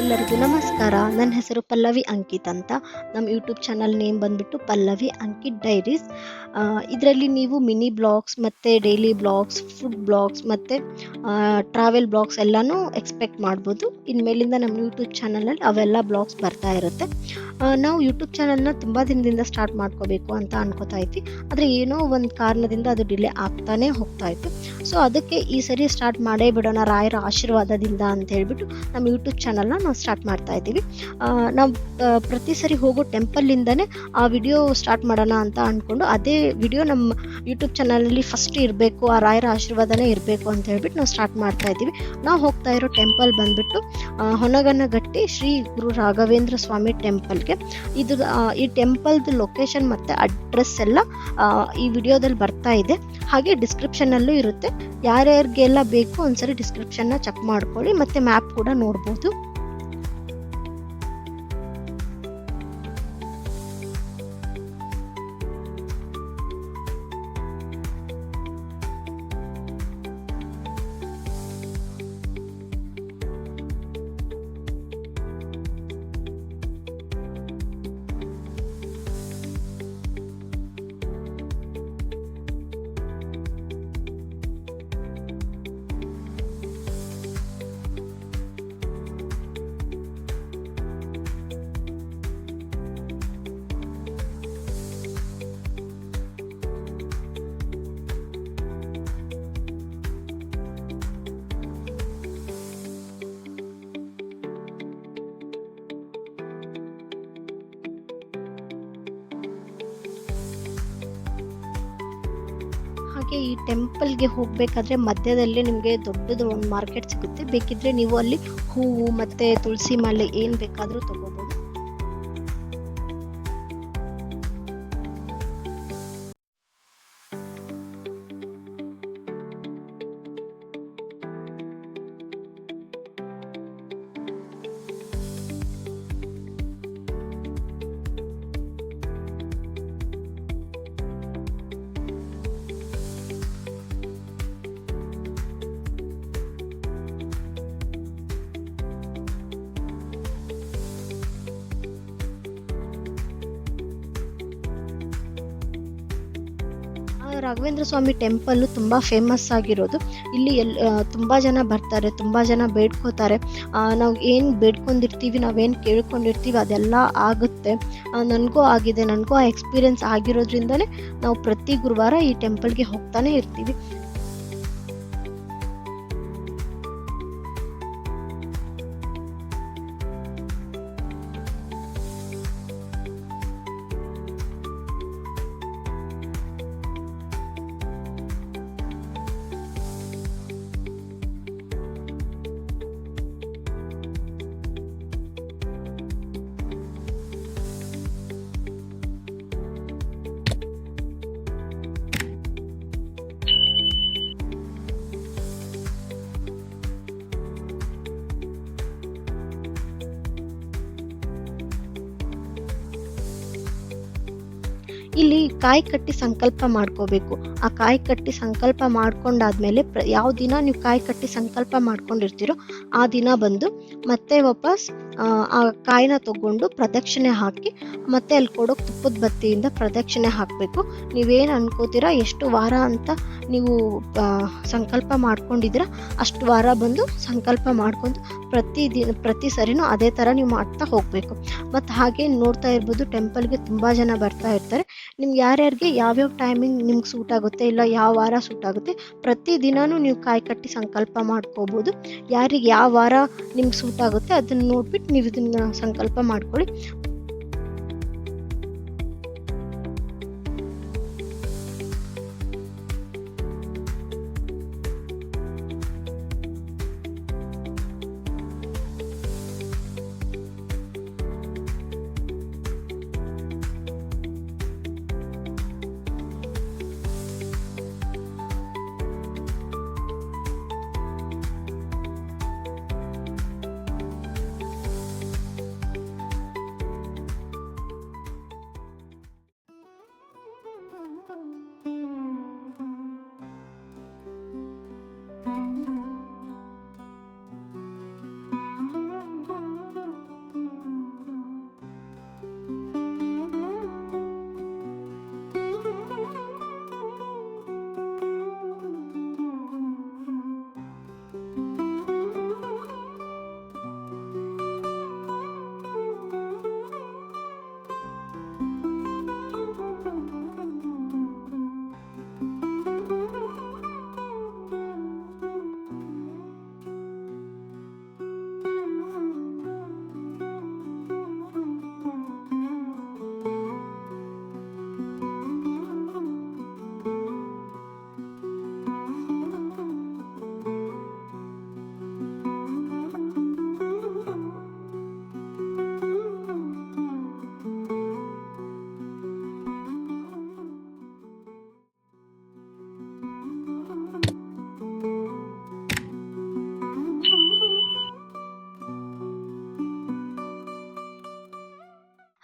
ಎಲ್ಲರಿಗೂ ನಮಸ್ಕಾರ. ನನ್ನ ಹೆಸರು ಪಲ್ಲವಿ ಅಂಕಿತ್ ಅಂತ. ನಮ್ಮ ಯೂಟ್ಯೂಬ್ ಚಾನಲ್ ನೇಮ್ ಬಂದ್ಬಿಟ್ಟು ಪಲ್ಲವಿ ಅಂಕಿತ್ ಡೈರೀಸ್. ಇದರಲ್ಲಿ ನೀವು ಮಿನಿ ಬ್ಲಾಗ್ಸ್ ಮತ್ತು ಡೈಲಿ ಬ್ಲಾಗ್ಸ್, ಫುಡ್ ಬ್ಲಾಗ್ಸ್ ಮತ್ತು ಟ್ರಾವೆಲ್ ಬ್ಲಾಗ್ಸ್ ಎಲ್ಲನೂ ಎಕ್ಸ್ಪೆಕ್ಟ್ ಮಾಡ್ಬೋದು. ಇನ್ಮೇಲಿಂದ ನಮ್ಮ ಯೂಟ್ಯೂಬ್ ಚಾನಲಲ್ಲಿ ಅವೆಲ್ಲ ಬ್ಲಾಗ್ಸ್ ಬರ್ತಾ ಇರುತ್ತೆ. ನಾವು ಯೂಟ್ಯೂಬ್ ಚಾನಲ್ನ ತುಂಬ ದಿನದಿಂದ ಸ್ಟಾರ್ಟ್ ಮಾಡ್ಕೋಬೇಕು ಅಂತ ಅನ್ಕೋತಾ ಇದ್ವಿ. ಆದರೆ ಏನೋ ಒಂದು ಕಾರಣದಿಂದ ಅದು ಡಿಲೇ ಆಗ್ತಾನೆ ಹೋಗ್ತಾ ಇತ್ತು. ಸೊ ಅದಕ್ಕೆ ಈ ಸರಿ ಸ್ಟಾರ್ಟ್ ಮಾಡೇ ಬಿಡೋಣ ರಾಯರ ಆಶೀರ್ವಾದದಿಂದ ಅಂತ ಹೇಳ್ಬಿಟ್ಟು ನಮ್ಮ ಯೂಟ್ಯೂಬ್ ಚಾನಲ್ನ ನಾವು ಸ್ಟಾರ್ಟ್ ಮಾಡ್ತಾ ಇದ್ದೀವಿ. ನಾವು ಪ್ರತಿ ಸರಿ ಹೋಗೋ ಟೆಂಪಲ್ಲಿಂದನೇ ಆ ವಿಡಿಯೋ ಸ್ಟಾರ್ಟ್ ಮಾಡೋಣ ಅಂತ ಅಂದ್ಕೊಂಡು ಅದೇ ವಿಡಿಯೋ ನಮ್ಮ ಯೂಟ್ಯೂಬ್ ಚಾನಲಲ್ಲಿ ಫಸ್ಟ್ ಇರಬೇಕು, ಆ ರಾಯರ ಆಶೀರ್ವಾದನೇ ಇರಬೇಕು ಅಂತ ಹೇಳ್ಬಿಟ್ಟು ನಾವು ಸ್ಟಾರ್ಟ್ ಮಾಡ್ತಾ ಇದ್ದೀವಿ. ನಾವು ಹೋಗ್ತಾ ಇರೋ ಟೆಂಪಲ್ ಬಂದ್ಬಿಟ್ಟು ಹೊನಗನಗಟ್ಟಿ ಶ್ರೀ ಗುರು ರಾಘವೇಂದ್ರ ಸ್ವಾಮಿ ಟೆಂಪಲ್ಗೆ. ಇದು ಈ ಟೆಂಪಲ್ದು ಲೊಕೇಶನ್ ಮತ್ತು ಅಡ್ರೆಸ್ ಎಲ್ಲ ಈ ವಿಡಿಯೋದಲ್ಲಿ ಬರ್ತಾ ಇದೆ. ಹಾಗೆ ಡಿಸ್ಕ್ರಿಪ್ಷನಲ್ಲೂ ಇರುತ್ತೆ. ಯಾರ್ಯಾರಿಗೆಲ್ಲ ಬೇಕು ಒಂದ್ಸರಿ ಡಿಸ್ಕ್ರಿಪ್ಷನ್ನ ಚೆಕ್ ಮಾಡ್ಕೊಳ್ಳಿ, ಮತ್ತು ಮ್ಯಾಪ್ ಕೂಡ ನೋಡ್ಬೋದು. ಹಾಗೆ ಈ ಟೆಂಪಲ್ಗೆ ಹೋಗಬೇಕಾದ್ರೆ ಮಧ್ಯದಲ್ಲಿ ನಿಮಗೆ ದೊಡ್ಡದು ಒಂದು ಮಾರ್ಕೆಟ್ ಸಿಗುತ್ತೆ. ಬೇಕಿದ್ರೆ ನೀವು ಅಲ್ಲಿ ಹೂವು ಮತ್ತು ತುಳಸಿ ಮಾಲೆ ಏನು ಬೇಕಾದರೂ ತಗೋಬೋದು. ರಾಘವೇಂದ್ರ ಸ್ವಾಮಿ ಟೆಂಪಲ್ಲು ತುಂಬ ಫೇಮಸ್ ಆಗಿರೋದು. ಇಲ್ಲಿ ತುಂಬ ಜನ ಬರ್ತಾರೆ, ತುಂಬ ಜನ ಬೇಡ್ಕೋತಾರೆ. ನಾವು ಏನು ಬೇಡ್ಕೊಂಡಿರ್ತೀವಿ, ನಾವೇನು ಕೇಳ್ಕೊಂಡಿರ್ತೀವಿ ಅದೆಲ್ಲ ಆಗುತ್ತೆ. ನನಗೂ ಆಗಿದೆ, ನನಗೂ ಆ ಎಕ್ಸ್ಪೀರಿಯೆನ್ಸ್ ಆಗಿರೋದ್ರಿಂದನೇ ನಾವು ಪ್ರತಿ ಗುರುವಾರ ಈ ಟೆಂಪಲ್ಗೆ ಹೋಗ್ತಾನೆ ಇರ್ತೀವಿ. ಇಲ್ಲಿ ಕಾಯಿ ಕಟ್ಟಿ ಸಂಕಲ್ಪ ಮಾಡ್ಕೋಬೇಕು. ಆ ಕಾಯಿ ಕಟ್ಟಿ ಸಂಕಲ್ಪ ಮಾಡ್ಕೊಂಡಾದ್ಮೇಲೆ ಯಾವ ದಿನ ನೀವು ಕಾಯಿ ಕಟ್ಟಿ ಸಂಕಲ್ಪ ಮಾಡ್ಕೊಂಡಿರ್ತೀರೋ ಆ ದಿನ ಬಂದು ಮತ್ತೆ ವಾಪಸ್ ಆ ಕಾಯಿನ ತಗೊಂಡು ಪ್ರದಕ್ಷಿಣೆ ಹಾಕಿ ಮತ್ತೆ ಅಲ್ಲಿ ಕೊಡೋಕೆ ತುಪ್ಪದ ಬತ್ತಿಯಿಂದ ಪ್ರದಕ್ಷಿಣೆ ಹಾಕಬೇಕು. ನೀವೇನು ಅನ್ಕೋತೀರಾ, ಎಷ್ಟು ವಾರ ಅಂತ ನೀವು ಸಂಕಲ್ಪ ಮಾಡ್ಕೊಂಡಿದ್ದೀರಾ ಅಷ್ಟು ವಾರ ಬಂದು ಸಂಕಲ್ಪ ಮಾಡ್ಕೊಂಡು ಪ್ರತಿ ಸರಿನೂ ಅದೇ ಥರ ನೀವು ಮಾಡ್ತಾ ಹೋಗಬೇಕು. ಮತ್ತು ಹಾಗೆ ನೋಡ್ತಾ ಇರ್ಬೋದು ಟೆಂಪಲ್ಗೆ ತುಂಬ ಜನ ಬರ್ತಾ ಇರ್ತಾರೆ. ನಿಮ್ಗೆ ಯಾರ್ಯಾರಿಗೆ ಯಾವ್ಯಾವ ಟೈಮಿಂಗ್ ನಿಮ್ಗೆ ಸೂಟ್ ಆಗುತ್ತೆ, ಇಲ್ಲ ಯಾವ ವಾರ ಸೂಟ್ ಆಗುತ್ತೆ, ಪ್ರತಿ ದಿನಾನೂ ನೀವು ಕಾಯಿ ಕಟ್ಟಿ ಸಂಕಲ್ಪ ಮಾಡ್ಕೋಬೋದು. ಯಾರಿಗೆ ಯಾವ ವಾರ ನಿಮ್ಗೆ ಸೂಟ್ ಆಗುತ್ತೆ ಅದನ್ನು ನೋಡ್ಬಿಟ್ಟು ನೀವು ಇದನ್ನ ಸಂಕಲ್ಪ ಮಾಡ್ಕೊಳ್ಳಿ.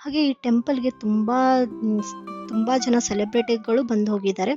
ಹಾಗೆ ಈ ಟೆಂಪಲ್ಗೆ ತುಂಬ ಜನ ಸೆಲೆಬ್ರಿಟಿಗಳು ಬಂದು ಹೋಗಿದ್ದಾರೆ.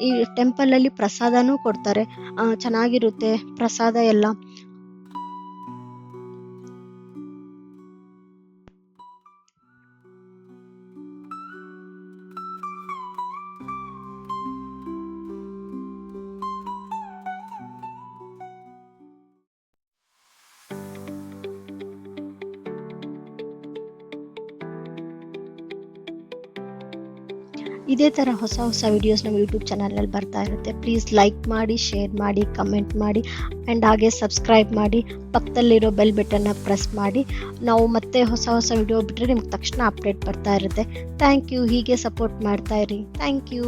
ಈ ಟೆಂಪಲಲ್ಲಿ ಪ್ರಸಾದನೂ ಕೊಡ್ತಾರೆ. ಚೆನ್ನಾಗಿರುತ್ತೆ ಪ್ರಸಾದ ಎಲ್ಲ. ಇದೇ ಥರ ಹೊಸ ವಿಡಿಯೋಸ್ ನಮ್ಮ ಯೂಟ್ಯೂಬ್ ಚಾನಲಲ್ಲಿ ಬರ್ತಾ ಇರುತ್ತೆ. ಪ್ಲೀಸ್ ಲೈಕ್ ಮಾಡಿ, ಶೇರ್ ಮಾಡಿ, ಕಮೆಂಟ್ ಮಾಡಿ ಆ್ಯಂಡ್ ಹಾಗೆ ಸಬ್ಸ್ಕ್ರೈಬ್ ಮಾಡಿ. ಪಕ್ಕದಲ್ಲಿರೋ ಬೆಲ್ ಬಟನ್ನ ಪ್ರೆಸ್ ಮಾಡಿ. ನಾವು ಮತ್ತೆ ಹೊಸ ವಿಡಿಯೋ ಬಿಟ್ಟರೆ ನಿಮ್ಗೆ ತಕ್ಷಣ ಅಪ್ಡೇಟ್ ಬರ್ತಾ ಇರುತ್ತೆ. Thank you. ಹೀಗೆ ಸಪೋರ್ಟ್ ಮಾಡ್ತಾ ಇರಿ. Thank you.